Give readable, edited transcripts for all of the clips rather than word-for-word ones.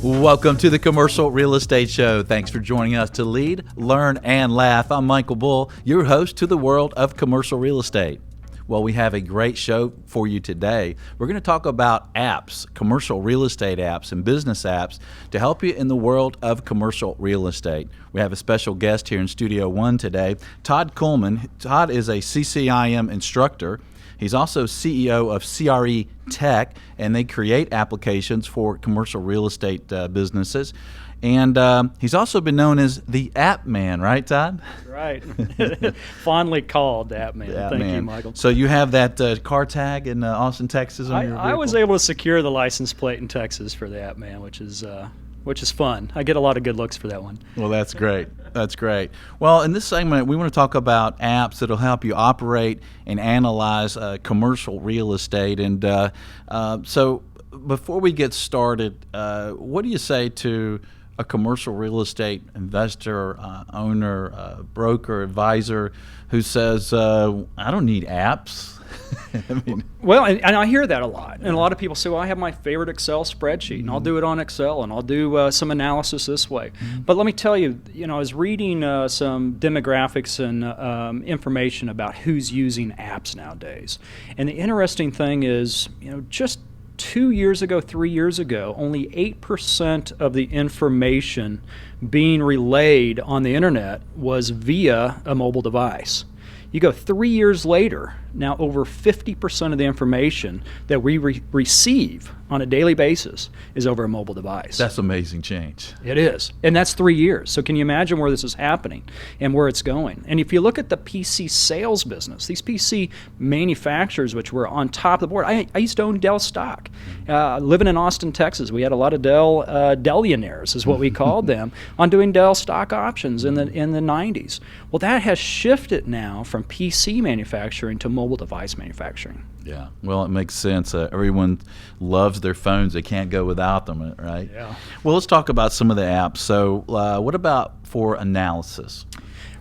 Welcome to the Commercial Real Estate Show. Thanks for joining us to lead, learn, and laugh. I'm Michael Bull, your host to the world of commercial real estate. Well, we have a great show for you today. We're going to talk about apps, commercial real estate apps and business apps to help you in the world of commercial real estate. We have a special guest here in Studio One today, Todd Kuhlmann. Todd is a CCIM instructor. He's also CEO of CRE Tech, and they create applications for commercial real estate businesses. And he's also been known as the App Man, right, Todd? Right. Fondly called the App Man. Thank you, Michael. So you have that car tag in Austin, Texas on your vehicle? I was able to secure the license plate in Texas for the App Man, which is fun. I get a lot of good looks for that one. Well, that's great. That's great. Well, in this segment, we want to talk about apps that will help you operate and analyze commercial real estate. And so before we get started, what do you say to a commercial real estate investor, owner, broker, advisor who says, I don't need apps? Well, and I hear that a lot. And a lot of people say, well, I have my favorite Excel spreadsheet, and I'll do it on Excel, and I'll do some analysis this way. But let me tell you, I was reading some demographics and information about who's using apps nowadays. And the interesting thing is, just 2 years ago, 3 years ago, only 8% of the information being relayed on the internet was via a mobile device. You go 3 years later, now over 50% of the information that we receive on a daily basis is over a mobile device. That's amazing change. It is. And that's 3 years. So can you imagine where this is happening and where it's going? And if you look at the PC sales business, these PC manufacturers, which were on top of the board, I used to own Dell stock. Living in Austin, Texas, we had a lot of Dellionaires, is what we called them, on doing Dell stock options in the 90s. Well, that has shifted now from PC manufacturing to mobile device manufacturing. Yeah, well, it makes sense. Everyone loves their phones. They can't go without them, right? Yeah. Well, let's talk about some of the apps. So what about for analysis?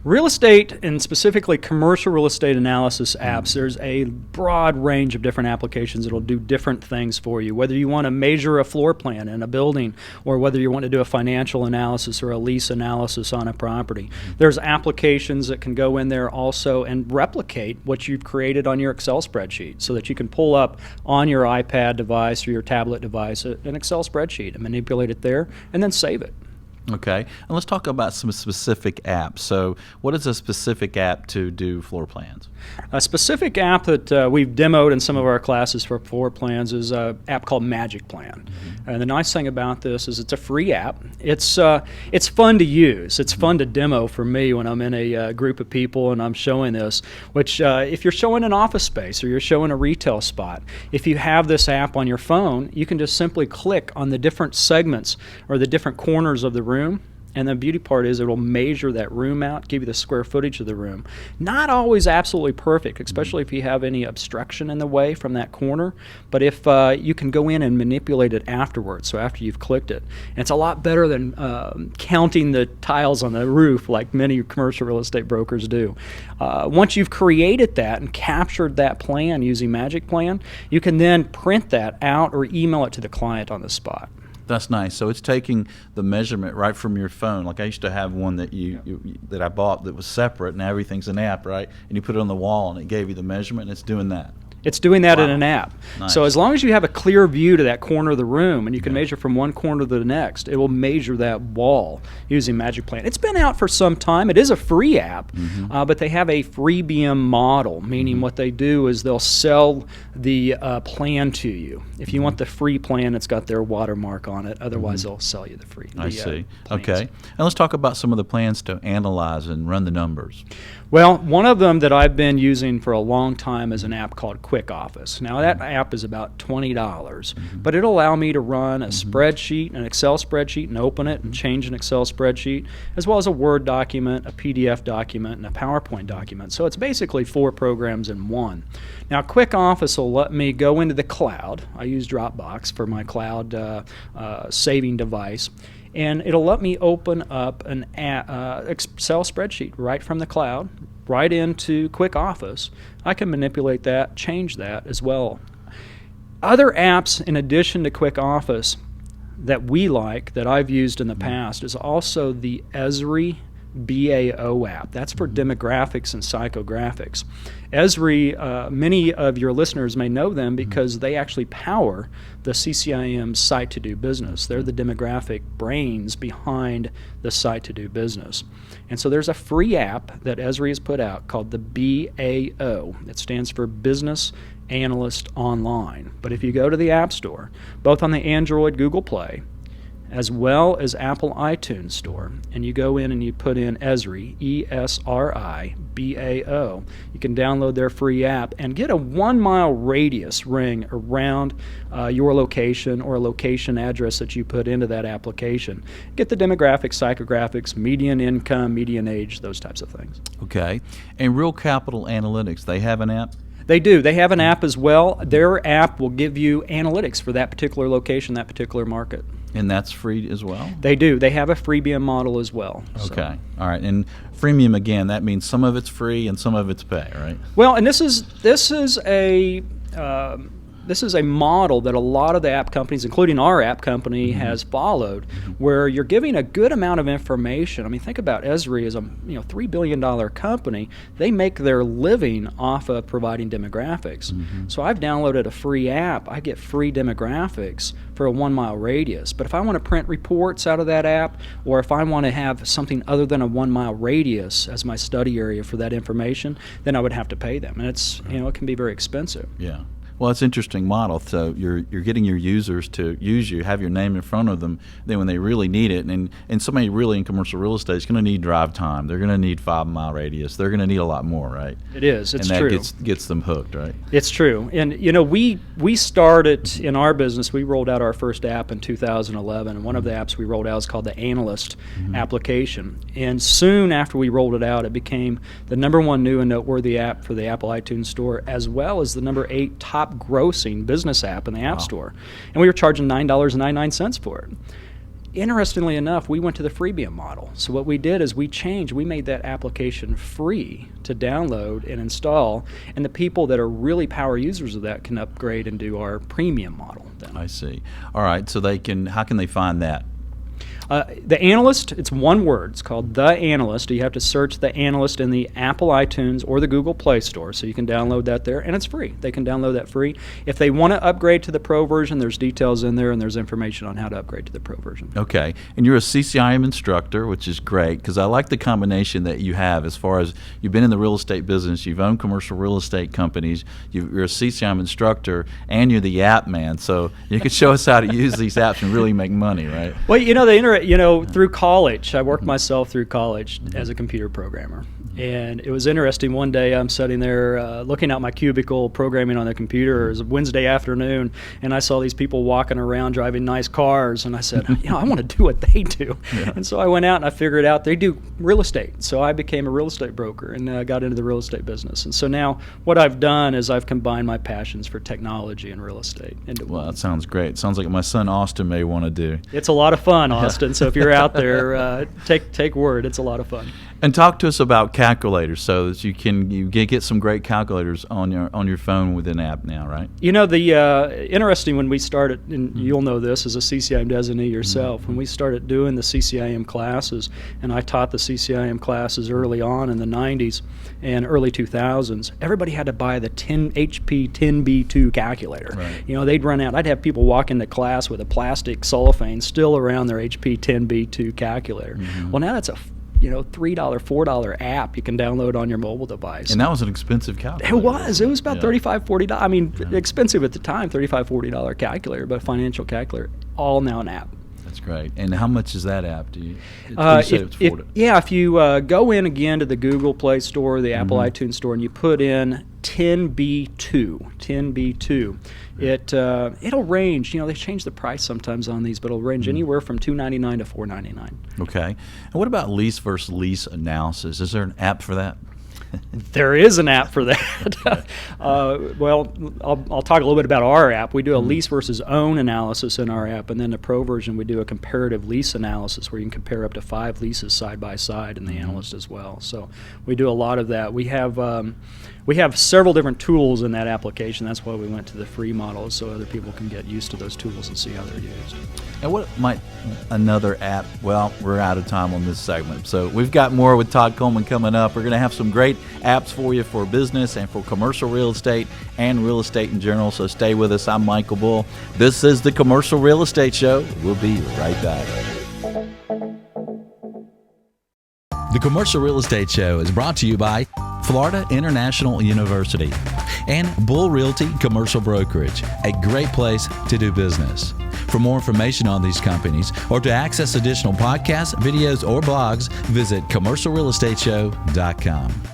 Real estate, and specifically commercial real estate analysis apps, there's a broad range of different applications that will do different things for you, whether you want to measure a floor plan in a building or whether you want to do a financial analysis or a lease analysis on a property. There's applications that can go in there also and replicate what you've created on your Excel spreadsheet so that you can pull up on your iPad device or your tablet device an Excel spreadsheet and manipulate it there and then save it. Okay, and let's talk about some specific apps. So what is a specific app to do floor plans? A specific app that we've demoed in some of our classes for floor plans is an app called Magic Plan. And the nice thing about this is it's a free app. It's fun to use. It's fun to demo for me when I'm in a group of people and I'm showing this, which if you're showing an office space or you're showing a retail spot, if you have this app on your phone, you can just simply click on the different segments or the different corners of the room. And the beauty part is it will measure that room out, give you the square footage of the room. Not always absolutely perfect, especially if you have any obstruction in the way from that corner. But if you can go in and manipulate it afterwards, so after you've clicked it. And it's a lot better than counting the tiles on the roof like many commercial real estate brokers do. Once you've created that and captured that plan using Magic Plan, you can then print that out or email it to the client on the spot. That's nice. So it's taking the measurement right from your phone. Like I used to have one that that I bought that was separate, and everything's an app, right? And you put it on the wall, and it gave you the measurement, and it's doing that. It's doing that in an app. Nice. So as long as you have a clear view to that corner of the room and you can measure from one corner to the next, it will measure that wall using Magic Plan. It's been out for some time. It is a free app, but they have a freemium model, meaning what they do is they'll sell the plan to you. If you want the free plan, it's got their watermark on it. Otherwise, they'll sell you the free. I see. Plans. Okay. And let's talk about some of the plans to analyze and run the numbers. Well, one of them that I've been using for a long time is an app called Quick Office. Now that app is about $20, but it'll allow me to run a spreadsheet, an Excel spreadsheet, and open it and change an Excel spreadsheet, as well as a Word document, a PDF document, and a PowerPoint document. So it's basically 4 programs in one. Now Quick Office will let me go into the cloud. I use Dropbox for my cloud saving device. And it'll let me open up an Excel spreadsheet right from the cloud, right into Quick Office. I can manipulate that, change that as well. Other apps in addition to Quick Office that we like, that I've used in the past, is also the Esri BAO app. That's for demographics and psychographics. Esri, many of your listeners may know them because they actually power the CCIM site to do business. They're the demographic brains behind the site to do business. And so there's a free app that Esri has put out called the BAO. It stands for Business Analyst Online. But if you go to the App Store, both on the Android Google Play as well as Apple iTunes Store, and you go in and you put in Esri, ESRI BAO, you can download their free app and get a 1-mile radius ring around your location or a location address that you put into that application. Get the demographics, psychographics, median income, median age, those types of things. Okay. And Real Capital Analytics, they have an app? They do. They have an app as well. Their app will give you analytics for that particular location, that particular market. And that's free as well? They do. They have a freemium model as well. Okay. All right. And freemium, again, that means some of it's free and some of it's pay, right? Well, and this is a model that a lot of the app companies, including our app company, has followed, where you're giving a good amount of information. I mean, think about Esri as a $3 billion company. They make their living off of providing demographics. So I've downloaded a free app. I get free demographics for a 1-mile radius. But if I want to print reports out of that app, or if I want to have something other than a 1-mile radius as my study area for that information, then I would have to pay them. And it's it can be very expensive. Yeah. Well, it's an interesting model. So you're getting your users to use you, have your name in front of them. Then when they really need it, and somebody really in commercial real estate is going to need drive time. They're going to need 5-mile radius. They're going to need a lot more, right? It is. It's true. true. And that gets them hooked, right? It's true. And we started in our business. We rolled out our first app in 2011. And one of the apps we rolled out is called the Analyst application. And soon after we rolled it out, it became the #1 new and noteworthy app for the Apple iTunes Store, as well as the #8 top grossing business app in the App Store. And we were charging $9.99 for it. Interestingly enough, we went to the freemium model. So what we did is we made that application free to download and install, and the people that are really power users of that can upgrade and do our premium model then. I see. All right, so how can they find that? The Analyst, it's one word. It's called The Analyst. You have to search The Analyst in the Apple iTunes or the Google Play Store, so you can download that there, and it's free. They can download that free. If they want to upgrade to the Pro version, there's details in there, and there's information on how to upgrade to the Pro version. Okay, and you're a CCIM instructor, which is great, because I like the combination that you have as far as you've been in the real estate business, you've owned commercial real estate companies, you're a CCIM instructor, and you're the app man, so you can show us how to use these apps and really make money, right? Well, through college, I worked myself through college as a computer programmer. And it was interesting. One day I'm sitting there looking out my cubicle, programming on the computer. It was a Wednesday afternoon, and I saw these people walking around driving nice cars. And I said, I want to do what they do. Yeah. And so I went out and I figured out they do real estate. So I became a real estate broker and got into the real estate business. And so now what I've done is I've combined my passions for technology and real estate into one. Well, that sounds great. It sounds like my son Austin may want to do. It's a lot of fun, Austin. So if you're out there, take word. It's a lot of fun. And talk to us about calculators, so that you get some great calculators on your phone with an app now, right? The interesting when we started, and you'll know this as a CCIM designee yourself, when we started doing the CCIM classes, and I taught the CCIM classes early on in the 90s and early 2000s, everybody had to buy the 10 HP 10B2 calculator. Right. They'd run out. I'd have people walk into class with a plastic cellophane still around their HP 10B2 calculator. Mm-hmm. Well, now that's a $3, $4 app you can download on your mobile device. And that was an expensive calculator. It was about $35, $40. I mean, expensive at the time, $35, $40 calculator, but a financial calculator, all now an app. That's great. And how much is that app? You say it's $40? If you go in again to the Google Play Store, the Apple iTunes Store, and you put in 10B2, it'll range. They change the price sometimes on these, but it'll range anywhere from $299 to $499. Okay. And what about lease versus lease analysis? Is there an app for that? There is an app for that. Well, I'll talk a little bit about our app. We do a lease versus own analysis in our app, and then the Pro version, we do a comparative lease analysis where you can compare up to 5 leases side by side in the Analyst as well. So we do a lot of that. We have several different tools in that application. That's why we went to the free model, so other people can get used to those tools and see how they're used. And what might another app? Well, we're out of time on this segment, so we've got more with Todd Kuhlmann coming up. We're going to have some great apps for you for business and for commercial real estate and real estate in general, so stay with us. I'm Michael Bull. This is the Commercial Real Estate Show. We'll be right back. The Commercial Real Estate Show is brought to you by Florida International University and Bull Realty Commercial Brokerage, a great place to do business. For more information on these companies or to access additional podcasts, videos, or blogs, visit commercialrealestateshow.com.